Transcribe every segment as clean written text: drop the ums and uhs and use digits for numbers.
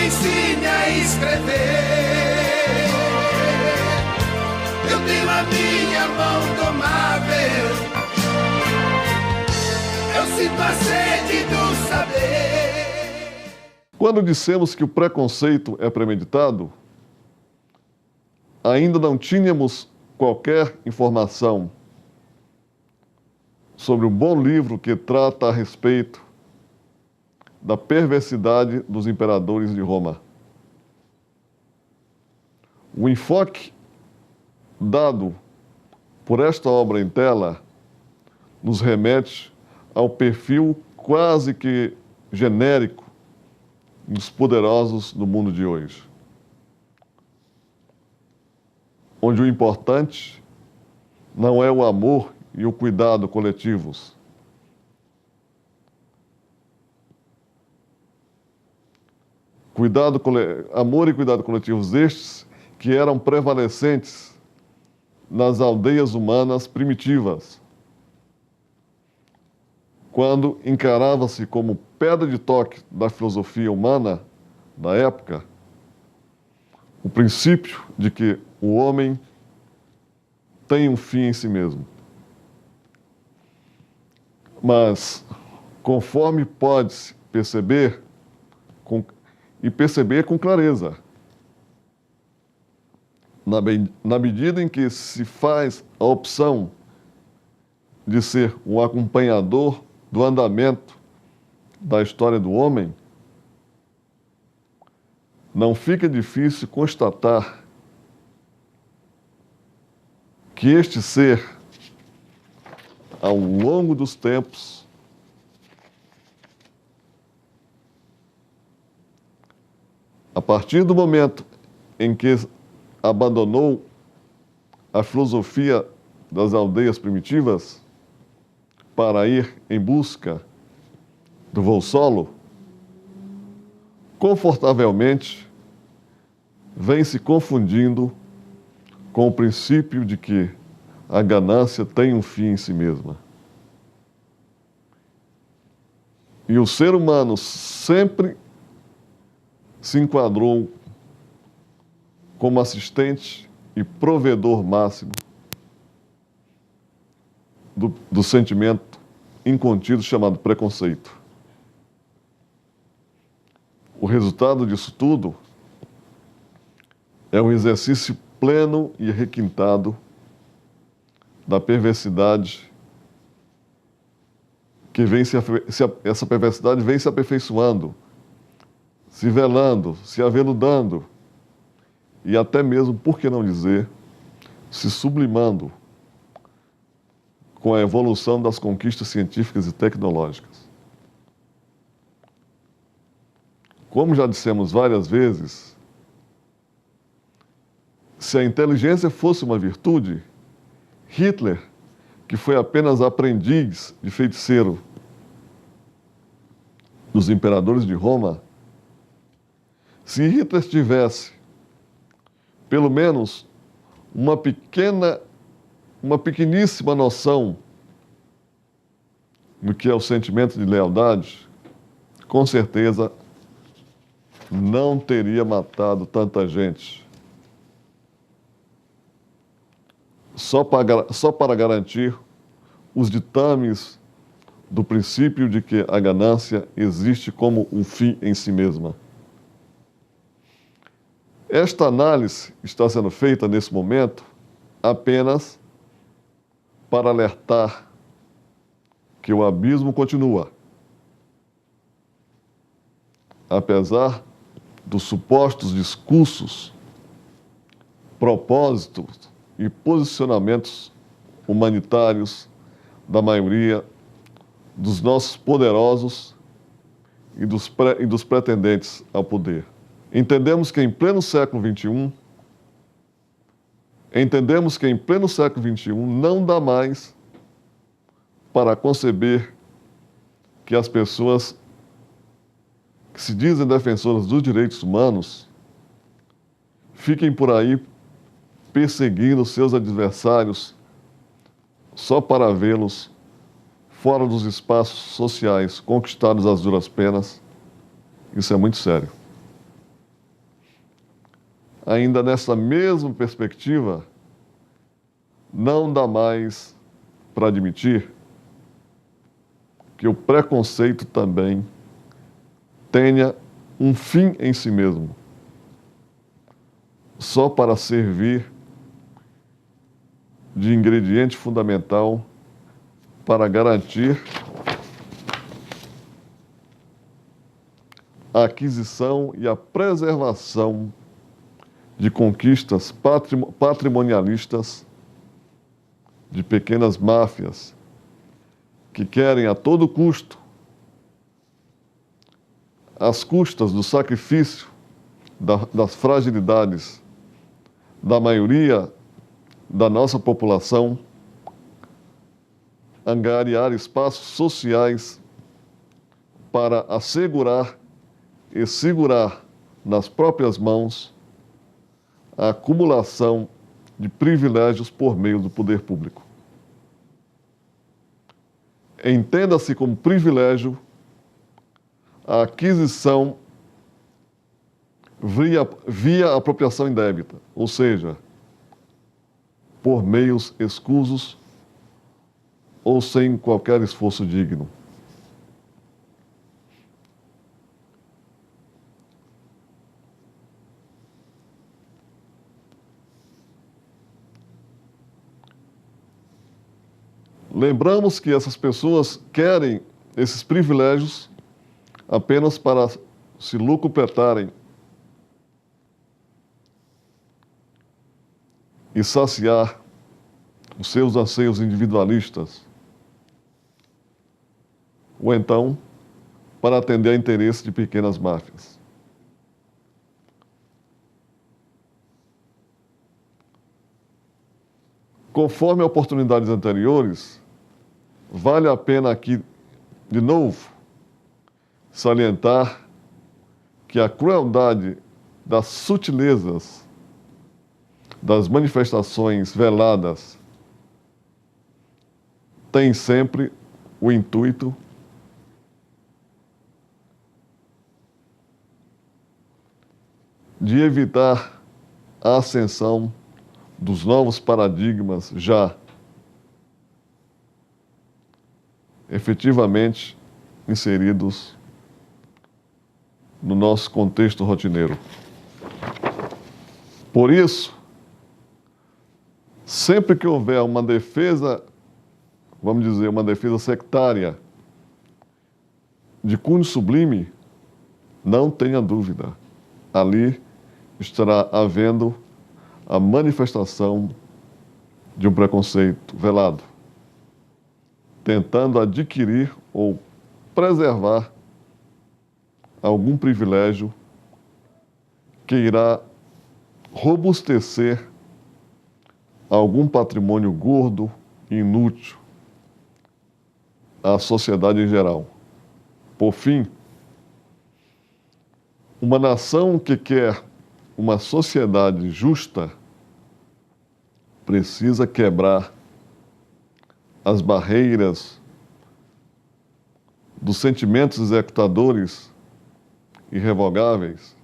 me ensine a escrever. Eu tenho a minha mão domável, eu sinto a sede do saber. Quando dissemos que o preconceito é premeditado, ainda não tínhamos qualquer informação sobre um bom livro que trata a respeito da perversidade dos imperadores de Roma. O enfoque dado por esta obra em tela nos remete ao perfil quase que genérico dos poderosos do mundo de hoje, onde o importante não é o amor e o cuidado coletivos. Amor e cuidado coletivos estes que eram prevalecentes nas aldeias humanas primitivas, quando encarava-se como pedra de toque da filosofia humana da época o princípio de que o homem tem um fim em si mesmo. Mas, conforme pode-se perceber, e perceber com clareza, na medida em que se faz a opção de ser um acompanhador do andamento da história do homem, não fica difícil constatar que este ser, ao longo dos tempos, a partir do momento em que abandonou a filosofia das aldeias primitivas para ir em busca do voo solo, confortavelmente vem se confundindo com o princípio de que a ganância tem um fim em si mesma. E o ser humano sempre se enquadrou como assistente e provedor máximo do sentimento incontido chamado preconceito. O resultado disso tudo é um exercício pleno e requintado da perversidade que essa perversidade vem se aperfeiçoando, se velando, se aveludando e até mesmo, por que não dizer, se sublimando com a evolução das conquistas científicas e tecnológicas. Como já dissemos várias vezes, se a inteligência fosse uma virtude, Hitler, que foi apenas aprendiz de feiticeiro dos imperadores de Roma, se Hitler tivesse pelo menos uma pequeníssima noção do que é o sentimento de lealdade, com certeza não teria matado tanta gente só para garantir os ditames do princípio de que a ganância existe como um fim em si mesma. Esta análise está sendo feita nesse momento apenas para alertar que o abismo continua. Apesar dos supostos discursos, propósitos e posicionamentos humanitários da maioria dos nossos poderosos e dos pretendentes ao poder. Entendemos que em pleno século XXI não dá mais para conceber que as pessoas que se dizem defensoras dos direitos humanos fiquem por aí perseguindo seus adversários só para vê-los fora dos espaços sociais conquistados às duras penas. Isso é muito sério. ainda nessa mesma perspectiva, não dá mais para admitir que o preconceito também tenha um fim em si mesmo, só para servir de ingrediente fundamental para garantir a aquisição e a preservação de conquistas patrimonialistas de pequenas máfias que querem a todo custo, às custas do sacrifício das fragilidades da maioria da nossa população, angariar espaços sociais para assegurar e segurar nas próprias mãos a acumulação de privilégios por meio do poder público. Entenda-se como privilégio a aquisição via apropriação indébita, ou seja, por meios escusos ou sem qualquer esforço digno. Lembramos que essas pessoas querem esses privilégios apenas para se lucrupretarem e saciar os seus anseios individualistas, ou então para atender a interesses de pequenas máfias. Conforme oportunidades anteriores, vale a pena aqui, de novo, salientar que a crueldade das sutilezas das manifestações veladas tem sempre o intuito de evitar a ascensão dos novos paradigmas já efetivamente inseridos no nosso contexto rotineiro. Por isso, sempre que houver uma defesa, vamos dizer, uma defesa sectária de cunho sublime, não tenha dúvida, ali estará havendo a manifestação de um preconceito velado, tentando adquirir ou preservar algum privilégio que irá robustecer algum patrimônio gordo e inútil à sociedade em geral. Por fim, uma nação que quer uma sociedade justa precisa quebrar as barreiras dos sentimentos executadores irrevogáveis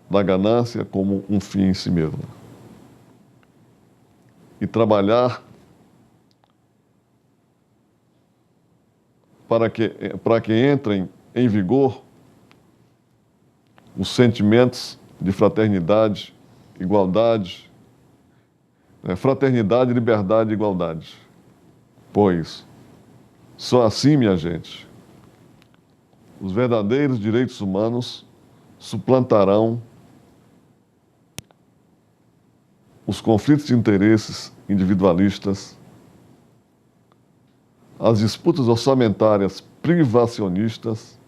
da ganância como um fim em si mesmo. E trabalhar para que entrem em vigor os sentimentos de fraternidade, igualdade, fraternidade, liberdade e igualdade. Pois só assim, minha gente, os verdadeiros direitos humanos suplantarão os conflitos de interesses individualistas, as disputas orçamentárias privacionistas,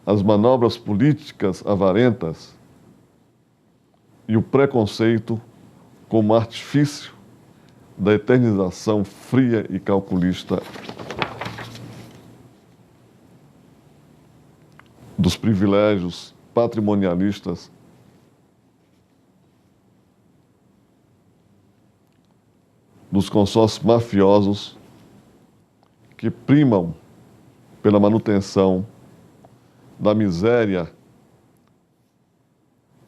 as manobras políticas avarentas e o preconceito como artifício da eternização fria e calculista dos privilégios patrimonialistas dos consórcios mafiosos que primam pela manutenção da miséria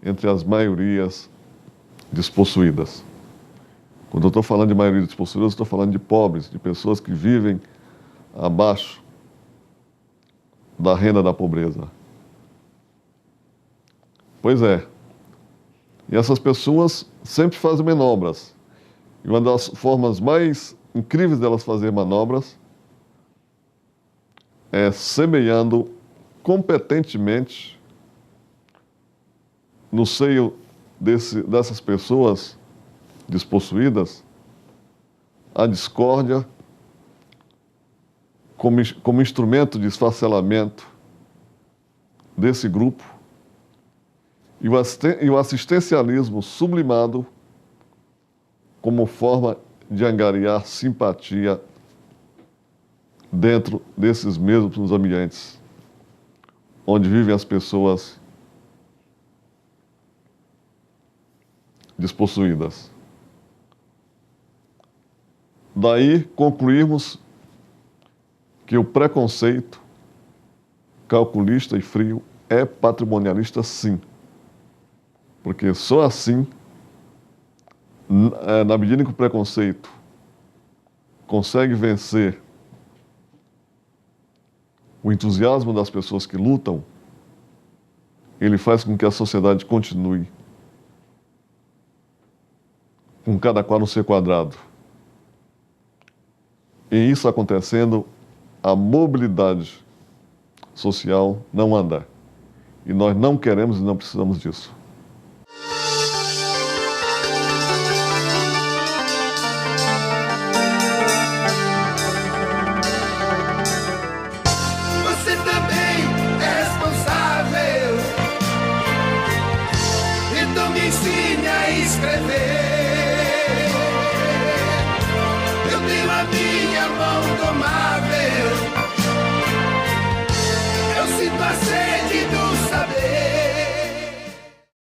entre as maiorias despossuídas. Quando eu estou falando de maioria despossuída, eu estou falando de pobres, de pessoas que vivem abaixo da renda da pobreza. Pois é. E essas pessoas sempre fazem manobras. E uma das formas mais incríveis delas fazer manobras é semeando competentemente no seio dessas pessoas despossuídas a discórdia como instrumento de esfacelamento desse grupo e o assistencialismo sublimado como forma de angariar simpatia dentro desses mesmos ambientes onde vivem as pessoas despossuídas. Daí concluirmos que o preconceito calculista e frio é patrimonialista, sim. Porque só assim, na medida em que o preconceito consegue vencer o entusiasmo das pessoas que lutam, ele faz com que a sociedade continue com cada qual no seu quadrado. E isso acontecendo, a mobilidade social não anda. E nós não queremos e não precisamos disso.